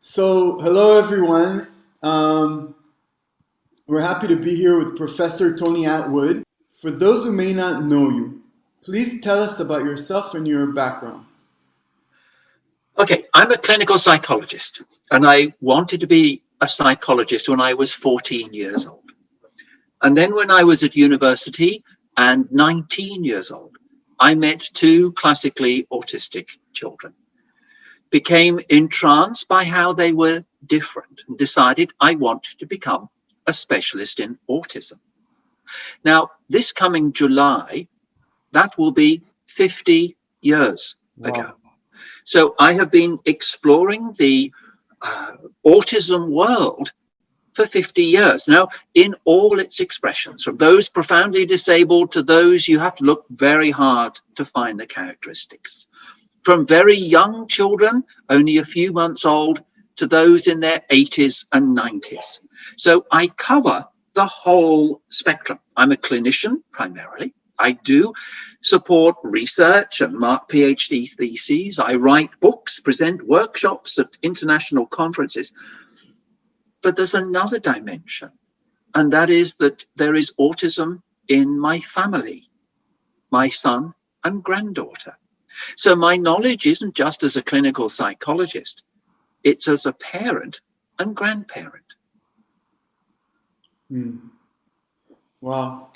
So, hello everyone. We're happy to be here with Professor Tony Attwood. For those who may not know you, please tell us about yourself and your background. Okay, I'm a clinical psychologist, and I wanted to be a psychologist when I was 14 years old. And then when I was at university and 19 years old, I met two classically autistic children, became entranced by how they were different, and decided I want to become a specialist in autism. Now, this coming July, that will be 50 years ago. So I have been exploring the autism world for 50 years. Now, in all its expressions, from those profoundly disabled to those you have to look very hard to find the characteristics. From very young children, only a few months old, to those in their 80s and 90s. So I cover the whole spectrum. I'm a clinician primarily. I do support research and mark PhD theses. I write books, present workshops at international conferences. But there's another dimension, and that is that there is autism in my family, my son and granddaughter. So my knowledge isn't just as a clinical psychologist, it's as a parent and grandparent. Wow.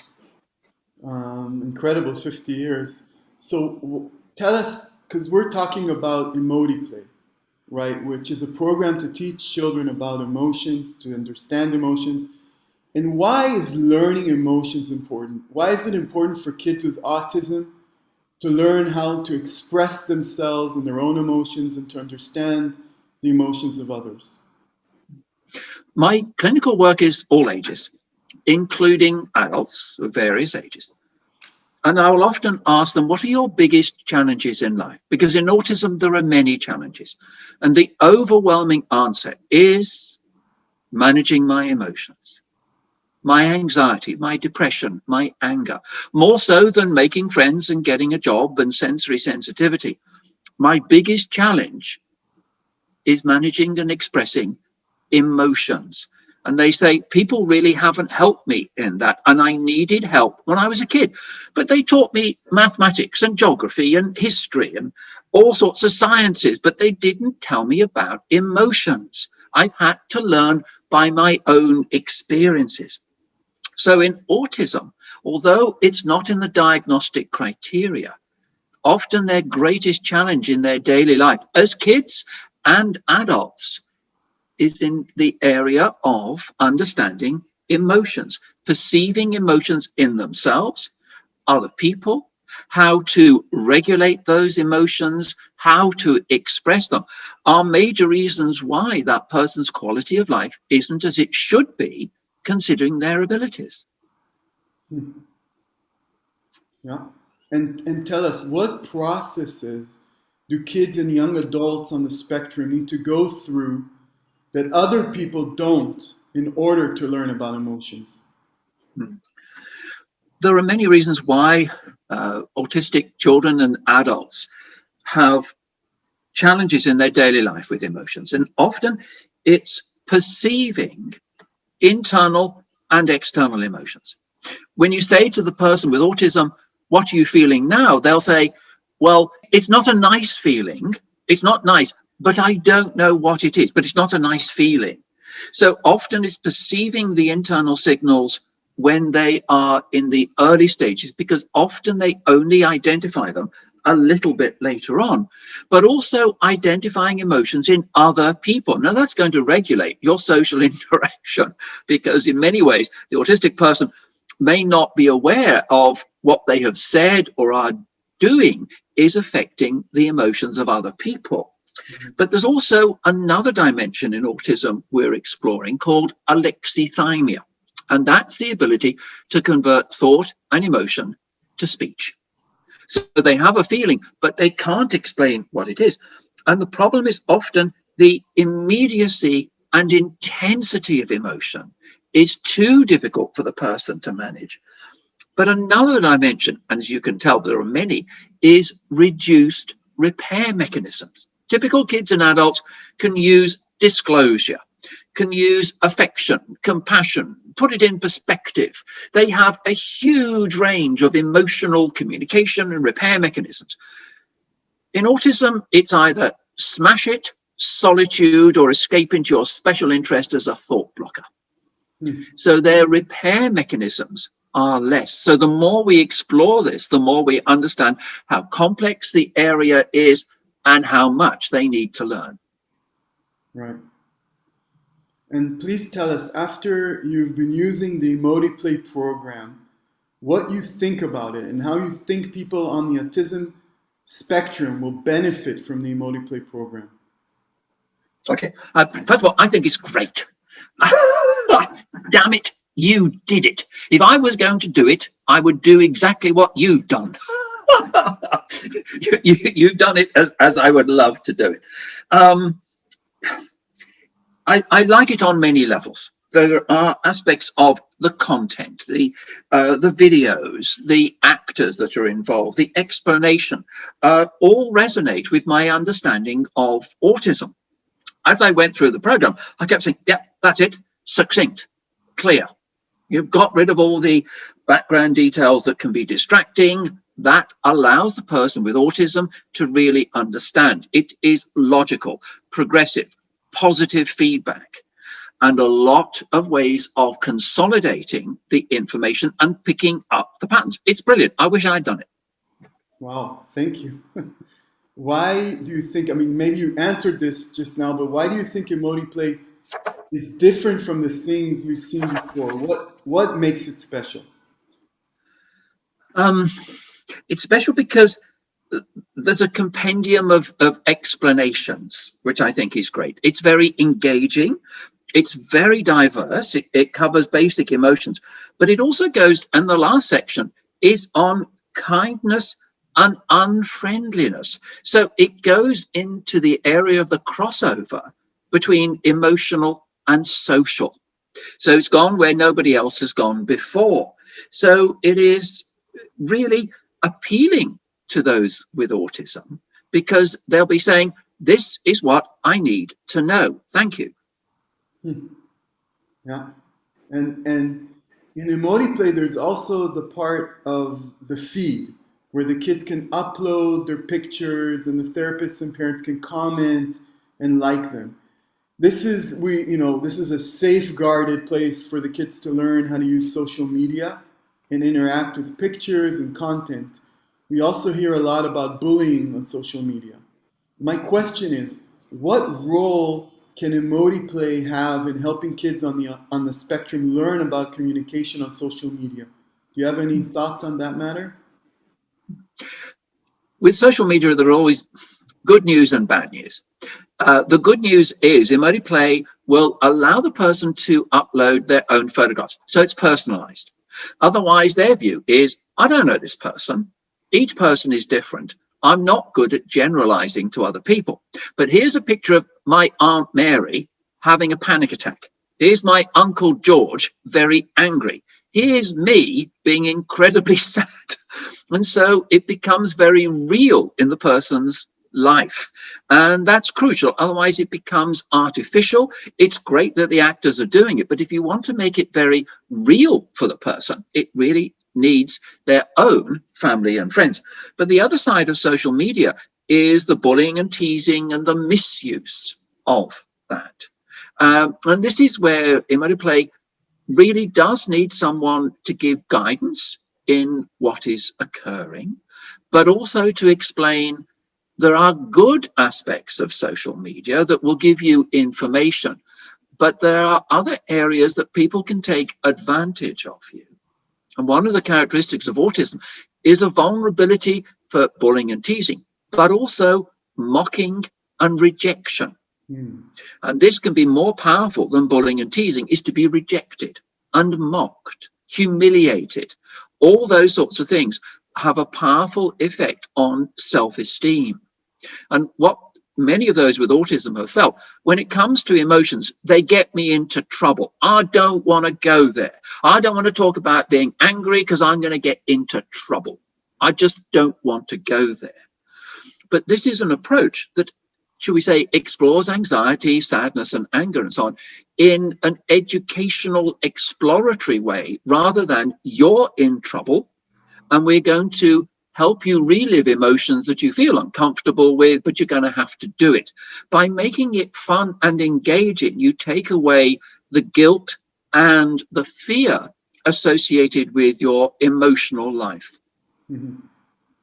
Incredible 50 years. So tell us, because we're talking about EmotiPlay, right, which is a program to teach children about emotions, to understand emotions. And why is learning emotions important? Why is it important for kids with autism to learn how to express themselves and their own emotions and to understand the emotions of others? My clinical work is all ages, including adults of various ages. And I will often ask them, what are your biggest challenges in life? Because in autism, there are many challenges. And the overwhelming answer is managing my emotions, my anxiety, my depression, my anger, more so than making friends and getting a job and sensory sensitivity. My biggest challenge is managing and expressing emotions. And they say, people really haven't helped me in that. And I needed help when I was a kid. But they taught me mathematics and geography and history and all sorts of sciences, but they didn't tell me about emotions. I've had to learn by my own experiences. So in autism, although it's not in the diagnostic criteria, often their greatest challenge in their daily life as kids and adults is in the area of understanding emotions, perceiving emotions in themselves, other people, how to regulate those emotions, how to express them, are major reasons why that person's quality of life isn't as it should be, considering their abilities. Yeah. And tell us, what processes do kids and young adults on the spectrum need to go through that other people don't in order to learn about emotions? There are many reasons why autistic children and adults have challenges in their daily life with emotions. And often it's perceiving internal and external emotions. When you say to the person with autism, what are you feeling now? They'll say, well, it's not a nice feeling. It's not nice, but I don't know what it is, but it's not a nice feeling. So often it's perceiving the internal signals when they are in the early stages, because often they only identify them a little bit later on, but also identifying emotions in other people. Now that's going to regulate your social interaction, because in many ways, the autistic person may not be aware of what they have said or are doing is affecting the emotions of other people. But there's also another dimension in autism we're exploring called Alexithymia. And that's the ability to convert thought and emotion to speech. So they have a feeling, but they can't explain what it is. And the problem is often the immediacy and intensity of emotion is too difficult for the person to manage. But another dimension, and as you can tell, there are many, is reduced repair mechanisms. Typical kids and adults can use disclosure, can use affection, compassion, put it in perspective. They have a huge range of emotional communication and repair mechanisms. In autism, it's either smash it, solitude, or escape into your special interest as a thought blocker. So their repair mechanisms are less. So the more we explore this, the more we understand how complex the area is and how much they need to learn. Right. And please tell us, after you've been using the EmotiPlay program, what you think about it and how you think people on the autism spectrum will benefit from the EmotiPlay program. Okay. First of all, I think it's great. Damn it, you did it. If I was going to do it, I would do exactly what you've done. You've done it as I would love to do it. I like it on many levels. There are aspects of the content, the videos, the actors that are involved, the explanation, all resonate with my understanding of autism. As I went through the program, I kept saying, yeah, that's it, succinct, clear. You've got rid of all the background details that can be distracting. That allows the person with autism to really understand. It is logical, progressive, positive feedback, and a lot of ways of consolidating the information and picking up the patterns. It's brilliant. I wish I'd done it. Wow, thank you. Why do you think, I mean, maybe you answered this just now, but why do you think EmotiPlay is different from the things we've seen before? What makes it special? It's special because there's a compendium of explanations, which I think is great. It's very engaging. It's very diverse. It covers basic emotions, but it also goes, and the last section is on kindness and unfriendliness. So it goes into the area of the crossover between emotional and social. So it's gone where nobody else has gone before. So it is really appealing to those with autism because they'll be saying, this is what I need to know. Thank you. Yeah. And in EmotiPlay, there's also the part of the feed where the kids can upload their pictures and the therapists and parents can comment and like them. This is a safeguarded place for the kids to learn how to use social media and interact with pictures and content. We also hear a lot about bullying on social media. My question is, what role can EmotiPlay have in helping kids on the spectrum learn about communication on social media? Do you have any thoughts on that matter? With social media, there are always good news and bad news. The good news is EmotiPlay will allow the person to upload their own photographs. So it's personalized. Otherwise, their view is, I don't know this person. Each person is different. I'm not good at generalizing to other people. But here's a picture of my Aunt Mary having a panic attack. Here's my Uncle George, very angry. Here's me being incredibly sad. And so it becomes very real in the person's life. And that's crucial. Otherwise, it becomes artificial. It's great that the actors are doing it. But if you want to make it very real for the person, it really needs their own family and friends. But the other side of social media is the bullying and teasing and the misuse of that. And this is where EmotiPlay really does need someone to give guidance in what is occurring, but also to explain there are good aspects of social media that will give you information, but there are other areas that people can take advantage of you. And one of the characteristics of autism is a vulnerability for bullying and teasing, but also mocking and rejection. And this can be more powerful than bullying and teasing, is to be rejected and mocked, humiliated. All those sorts of things have a powerful effect on self-esteem. And what many of those with autism have felt, when it comes to emotions, they get me into trouble. I don't want to go there. I don't want to talk about being angry because I'm going to get into trouble. I just don't want to go there. But this is an approach that should we say, explores anxiety, sadness, and anger, and so on, in an educational, exploratory way, rather than you're in trouble and we're going to help you relive emotions that you feel uncomfortable with, but you're going to have to do it. By making it fun and engaging, you take away the guilt and the fear associated with your emotional life. Mm-hmm.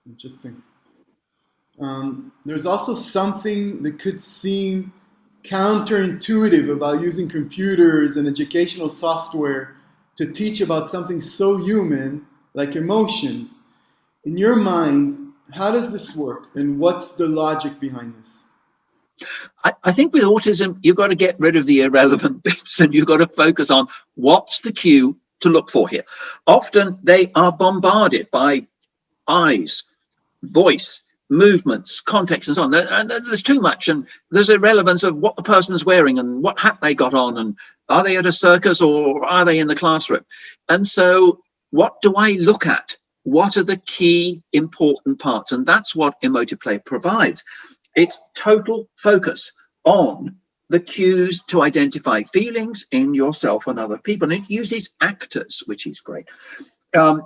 Interesting. There's also something that could seem counterintuitive about using computers and educational software to teach about something so human like emotions. In your mind, how does this work, and what's the logic behind this? I think with autism, you've got to get rid of the irrelevant bits and you've got to focus on what's the cue to look for here. Often they are bombarded by eyes, voice, movements, context, and so on. And there's too much, and there's irrelevance of what the person's wearing and what hat they got on, and are they at a circus or are they in the classroom? And so what do I look at? What are the key important parts? And that's what EmotiPlay provides. It's total focus on the cues to identify feelings in yourself and other people. And it uses actors, which is great.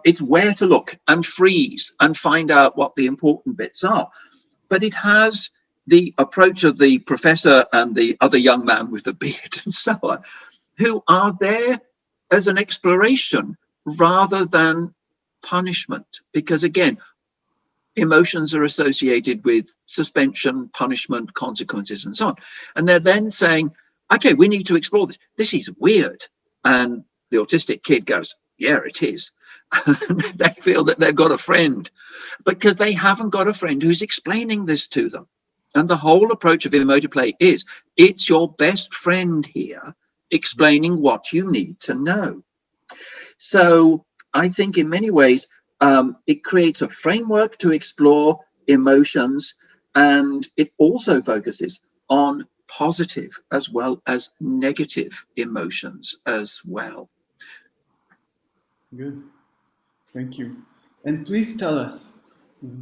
It's where to look and freeze and find out what the important bits are. But it has the approach of the professor and the other young man with the beard and so on, who are there as an exploration rather than punishment. Because again, emotions are associated with suspension, punishment, consequences, and so on. And they're then saying, okay, we need to explore this. This is weird. And the autistic kid goes, yeah, it is. They feel that they've got a friend because they haven't got a friend who's explaining this to them. And the whole approach of EmotiPlay is it's your best friend here explaining what you need to know. So I think in many ways, it creates a framework to explore emotions, and it also focuses on positive as well as negative emotions as well. Good. Thank you. And please tell us,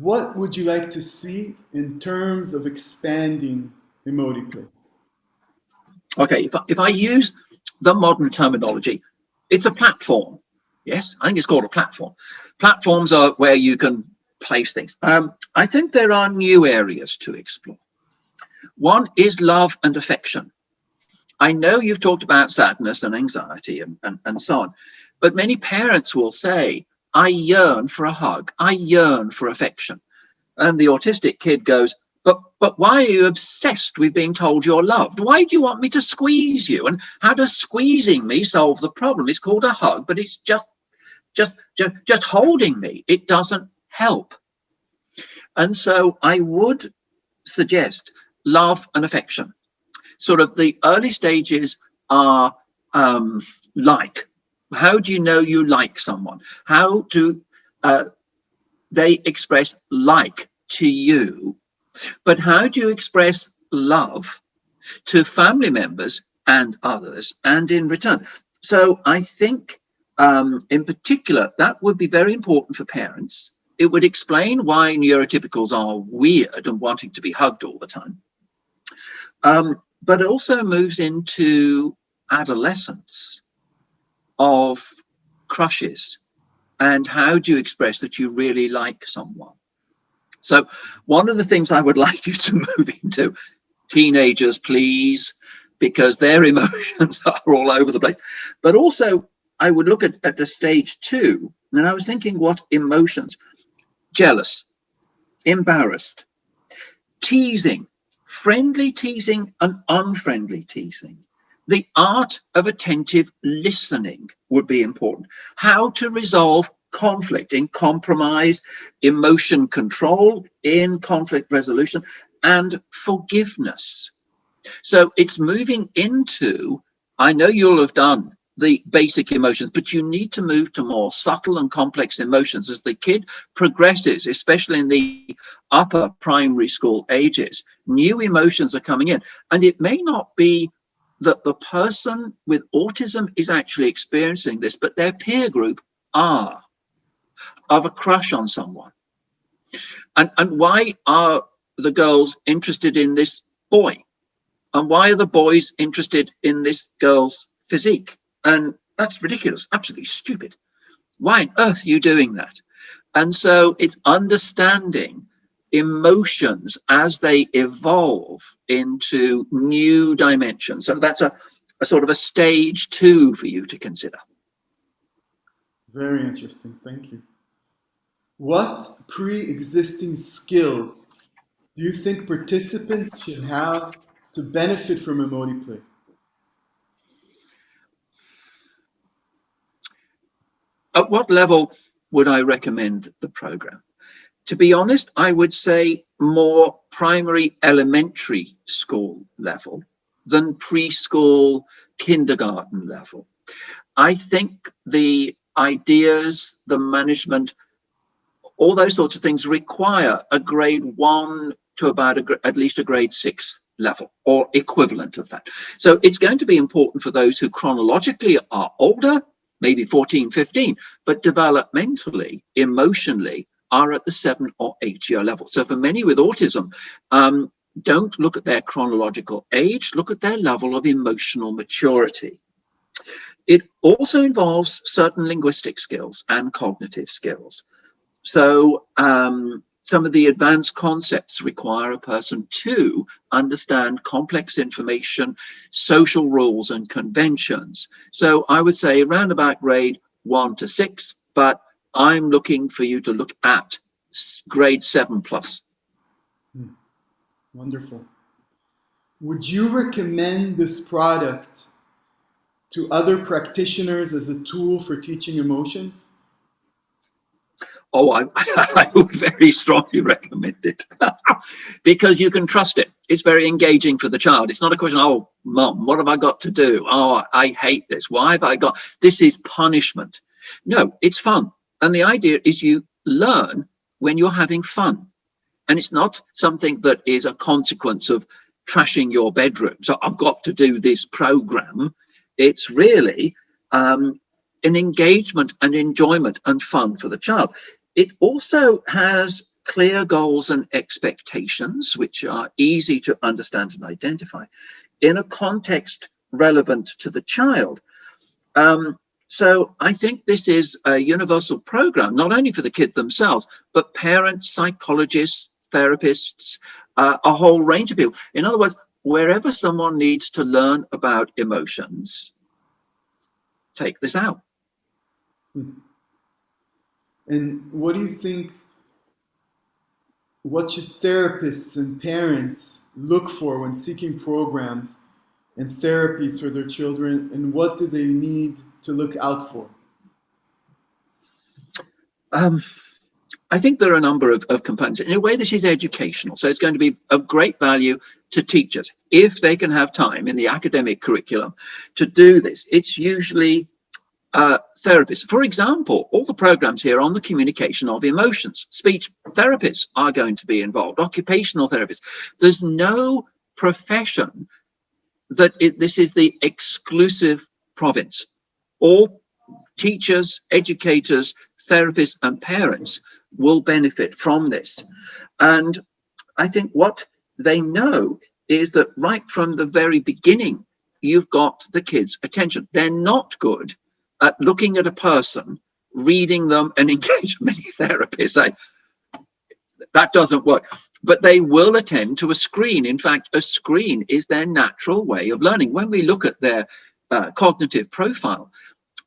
what would you like to see in terms of expanding EmotiPlay? Okay, if I use the modern terminology, it's a platform. Yes, I think it's called a platform. Platforms are where you can place things. I think there are new areas to explore. One is love and affection. I know you've talked about sadness and anxiety and so on, but many parents will say, I yearn for a hug. I yearn for affection. And the autistic kid goes, but why are you obsessed with being told you're loved? Why do you want me to squeeze you? And how does squeezing me solve the problem? It's called a hug, but it's just holding me. It doesn't help. And so I would suggest love and affection. Sort of the early stages are like. How do you know you like someone? How do they express like to you? But how do you express love to family members and others and in return? So I think in particular, that would be very important for parents. It would explain why neurotypicals are weird and wanting to be hugged all the time. But it also moves into adolescence of crushes and how do you express that you really like someone. So one of the things I would like you to move into, teenagers, please, because their emotions are all over the place. But also I would look at the stage 2, and I was thinking what emotions, jealous, embarrassed, teasing, friendly teasing and unfriendly teasing. The art of attentive listening would be important. How to resolve conflict in compromise, emotion control, in conflict resolution, and forgiveness. So it's moving into, I know you'll have done the basic emotions, but you need to move to more subtle and complex emotions as the kid progresses, especially in the upper primary school ages. New emotions are coming in, and it may not be that the person with autism is actually experiencing this, but their peer group are, of a crush on someone. And why are the girls interested in this boy. And why are the boys interested in this girl's physique? And that's ridiculous, absolutely stupid. Why on earth are you doing that? And so it's understanding emotions as they evolve into new dimensions. So that's a sort of a stage 2 for you to consider. Very interesting. Thank you. What pre-existing skills do you think participants should have to benefit from EmotiPlay? At what level would I recommend the program? To be honest, I would say more primary elementary school level than preschool kindergarten level. I think the ideas, the management, all those sorts of things require a grade 1 to about at least a grade 6 level or equivalent of that. So it's going to be important for those who chronologically are older, maybe 14, 15, but developmentally, emotionally, are at the 7 or 8 year level. So for many with autism, don't look at their chronological age, look at their level of emotional maturity. It also involves certain linguistic skills and cognitive skills. So some of the advanced concepts require a person to understand complex information, social rules and conventions. So I would say around about grade 1 to 6, but I'm looking for you to look at grade 7 plus. Wonderful. Would you recommend this product to other practitioners as a tool for teaching emotions? Oh, I would very strongly recommend it because you can trust it. It's very engaging for the child. It's not a question, oh, mum, what have I got to do? Oh, I hate this. Why have I got, this is punishment. No, it's fun. And the idea is you learn when you're having fun. And it's not something that is a consequence of trashing your bedroom. So I've got to do this program. It's really an engagement and enjoyment and fun for the child. It also has clear goals and expectations, which are easy to understand and identify in a context relevant to the child. So I think this is a universal program, not only for the kid themselves, but parents, psychologists, therapists, a whole range of people. In other words, wherever someone needs to learn about emotions, take this out. And what do you think, what should therapists and parents look for when seeking programs and therapies for their children, and what do they need to look out for? I think there are a number of components. In a way, this is educational. So it's going to be of great value to teachers if they can have time in the academic curriculum to do this. It's usually therapists. For example, all the programs here on the communication of emotions. Speech therapists are going to be involved, occupational therapists. There's no profession that this is the exclusive province. All teachers, educators, therapists and parents will benefit from this. And I think what they know is that right from the very beginning, you've got the kids' attention. They're not good at looking at a person, reading them and engaging. Many therapists say that doesn't work, but they will attend to a screen. In fact, a screen is their natural way of learning. When we look at their cognitive profile,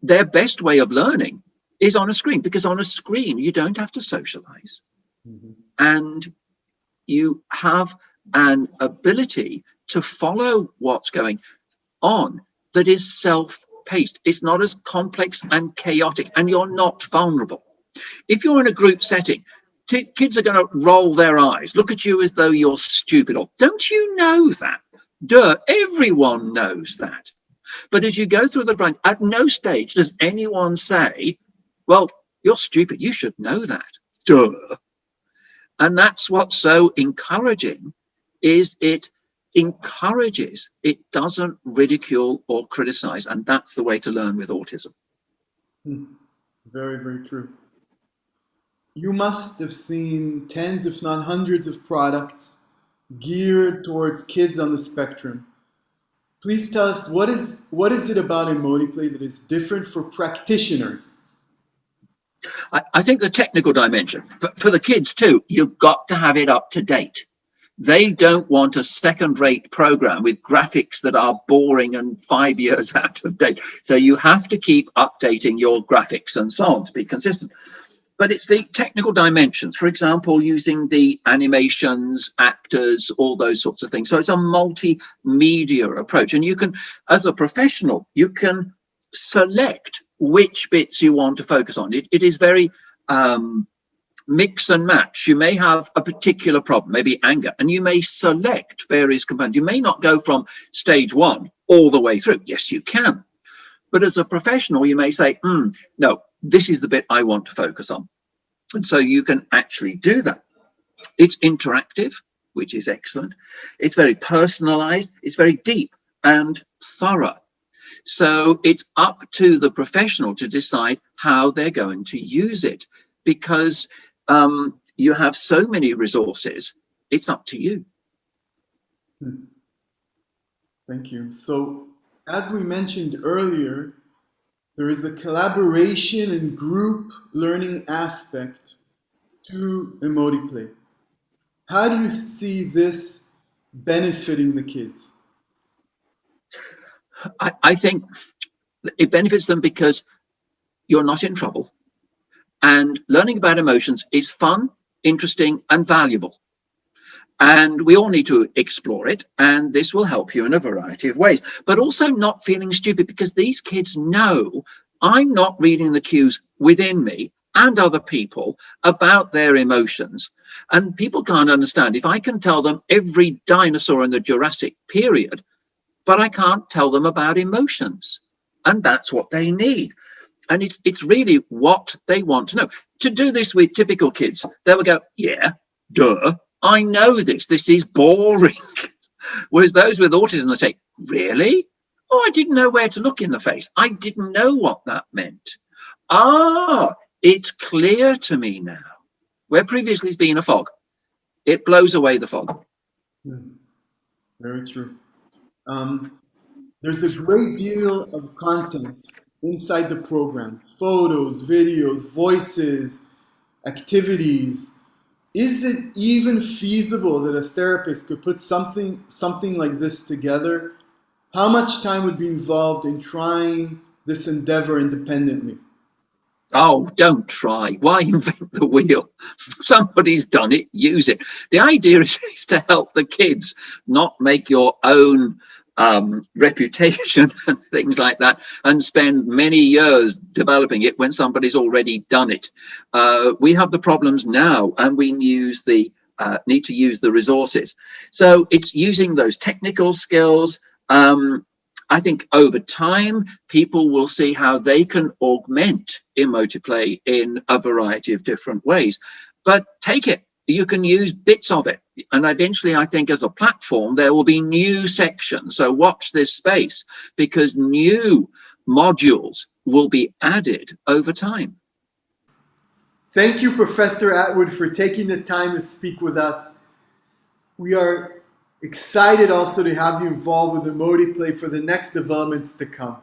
their best way of learning is on a screen, because on a screen, you don't have to socialize. And you have an ability to follow what's going on that is self-paced. It's not as complex and chaotic, and you're not vulnerable. If you're in a group setting, kids are going to roll their eyes, look at you as though you're stupid. Or don't you know that? Duh, everyone knows that. But as you go through the brain, at no stage does anyone say, well, you're stupid, you should know that. Duh. And that's what's so encouraging, is it encourages, it doesn't ridicule or criticize. And that's the way to learn with autism. Very, very true. You must have seen tens, if not hundreds, of products geared towards kids on the spectrum. Please tell us, what is it about EmotiPlay that is different for practitioners? I think the technical dimension, but for the kids too, you've got to have it up to date. They don't want a second-rate program with graphics that are boring and 5 years out of date. So you have to keep updating your graphics and so on to be consistent. But it's the technical dimensions, for example, using the animations, actors, all those sorts of things. So it's a multimedia approach. And you can, as a professional, you can select which bits you want to focus on. It is very mix and match. You may have a particular problem, maybe anger, and you may select various components. You may not go from stage one all the way through. Yes, you can. But as a professional, you may say, no, this is the bit I want to focus on. And so you can actually do that. It's interactive, which is excellent. It's very personalized. It's very deep and thorough. So it's up to the professional to decide how they're going to use it, because you have so many resources. It's up to you. Thank you. So, as we mentioned earlier, there is a collaboration and group learning aspect to EmotiPlay. How do you see this benefiting the kids? I think it benefits them because you're not in trouble. And learning about emotions is fun, interesting, and valuable. And we all need to explore it. And this will help you in a variety of ways, but also not feeling stupid, because these kids know I'm not reading the cues within me and other people about their emotions. And people can't understand if I can tell them every dinosaur in the Jurassic period, but I can't tell them about emotions. And that's what they need. And it's really what they want to know. To do this with typical kids, they will go, yeah, duh, I know this. This is boring. Whereas those with autism, they say, really? Oh, I didn't know where to look in the face. I didn't know what that meant. Ah, it's clear to me now. Where previously it's been a fog, it blows away the fog. Very true. There's a great deal of content inside the program: photos, videos, voices, activities. Is it even feasible that a therapist could put something like this together? How much time would be involved in trying this endeavor independently? Oh, don't try. Why invent the wheel? Somebody's done it, use it. The idea is to help the kids, not make your own reputation and things like that, and spend many years developing it when somebody's already done it. We have the problems now, and we need to use the resources. So it's using those technical skills. I think over time, people will see how they can augment EmotiPlay in a variety of different ways. But take it. You can use bits of it. And eventually, I think as a platform, there will be new sections. So watch this space, because new modules will be added over time. Thank you, Professor Attwood, for taking the time to speak with us. We are excited also to have you involved with EmotiPlay for the next developments to come.